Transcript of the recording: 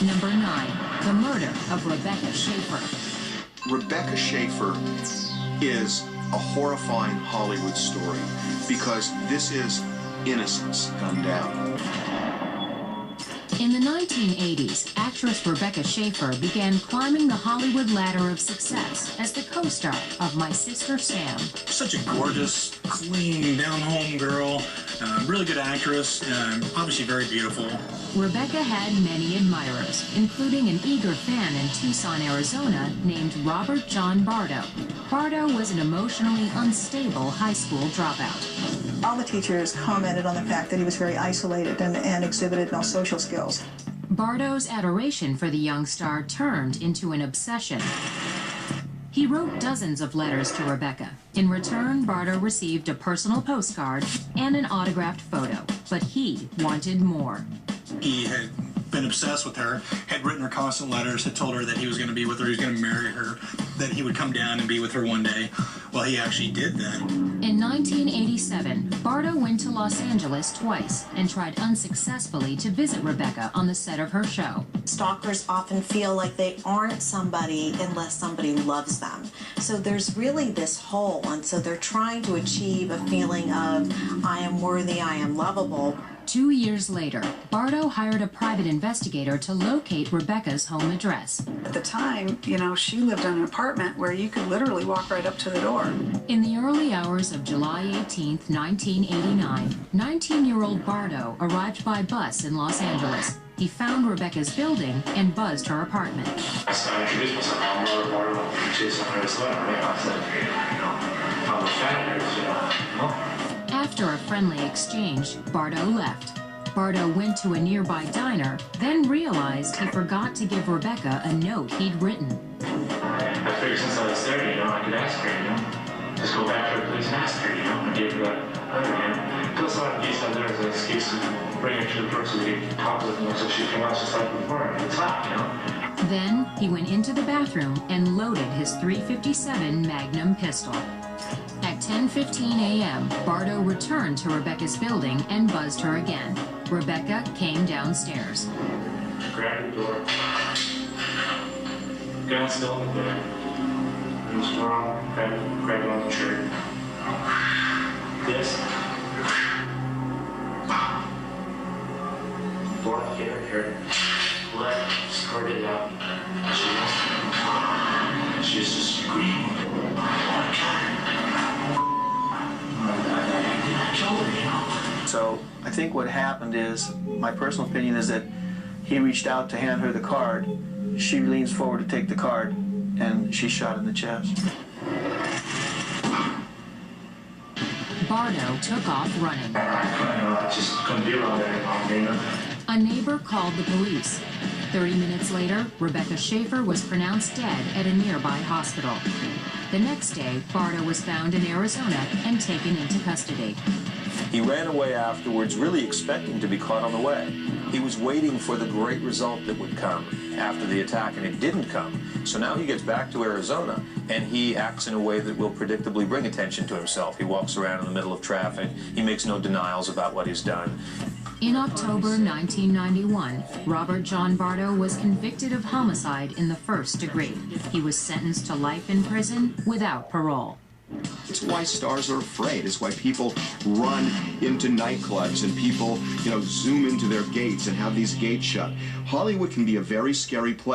Number 9. The murder of Rebecca Schaeffer. Rebecca Schaeffer is a horrifying Hollywood story because this is innocence gunned down. In the 1980s, actress Rebecca Schaeffer began climbing the Hollywood ladder of success as the co-star of My Sister Sam. Such a gorgeous, clean, down-home girl, really good actress, obviously very beautiful. Rebecca had many admirers, including an eager fan in Tucson, Arizona, named Robert John Bardo. Bardo was an emotionally unstable high school dropout. All the teachers commented on the fact that he was very isolated and exhibited no social skills. Bardo's adoration for the young star turned into an obsession. He wrote dozens of letters to Rebecca. In return, Bardo received a personal postcard and an autographed photo, but he wanted more. He had been obsessed with her, had written her constant letters, had told her that he was going to be with her, he was going to marry her, that he would come down and be with her one day. Well, he actually did that. In 1987, Bardo went to Los Angeles twice and tried unsuccessfully to visit Rebecca on the set of her show. Stalkers often feel like they aren't somebody unless somebody loves them. So there's really this hole, and so they're trying to achieve a feeling of, I am worthy, I am lovable. 2 years later, Bardo hired a private investigator to locate Rebecca's home address. At the time, you know, she lived in an apartment where you could literally walk right up to the door. In the early hours of July 18, 1989, 19-year-old Bardo arrived by bus in Los Angeles. He found Rebecca's building and buzzed her apartment. So I introduced myself. I'm Robert Bardo. She's on her sweater. I said, I'm a fan. After a friendly exchange, Bardo left. Bardo went to a nearby diner, then realized he forgot to give Rebecca a note he'd written. I figured since I was there, I could ask her, just go back to her place and ask her, and give her that letter, Plus, a lot of these letters are an excuse to bring her to the person we talk with, so she can watch just like before. It's hot, Then he went into the bathroom and loaded his .357 Magnum pistol. At 10:15 a.m., Bardo returned to Rebecca's building and buzzed her again. Rebecca came downstairs. Grab the door. Gun still in the bed. Reach wrong, grab it on the trigger. This. Blood hit her. Blood squirted out. She was just screaming. So I think what happened is, my personal opinion is that he reached out to hand her the card. She leans forward to take the card, and she's shot in the chest. Bardo took off running. I just couldn't be around there anymore, A neighbor called the police. 30 minutes later, Rebecca Schaeffer was pronounced dead at a nearby hospital. The next day, Bardo was found in Arizona and taken into custody. He ran away afterwards, really expecting to be caught on the way. He was waiting for the great result that would come after the attack, and it didn't come. So now he gets back to Arizona, and he acts in a way that will predictably bring attention to himself. He walks around in the middle of traffic. He makes no denials about what he's done. In October 1991, Robert John Bardo was convicted of homicide in the first degree. He was sentenced to life in prison without parole. It's why stars are afraid. It's why people run into nightclubs and people, zoom into their gates and have these gates shut. Hollywood can be a very scary place.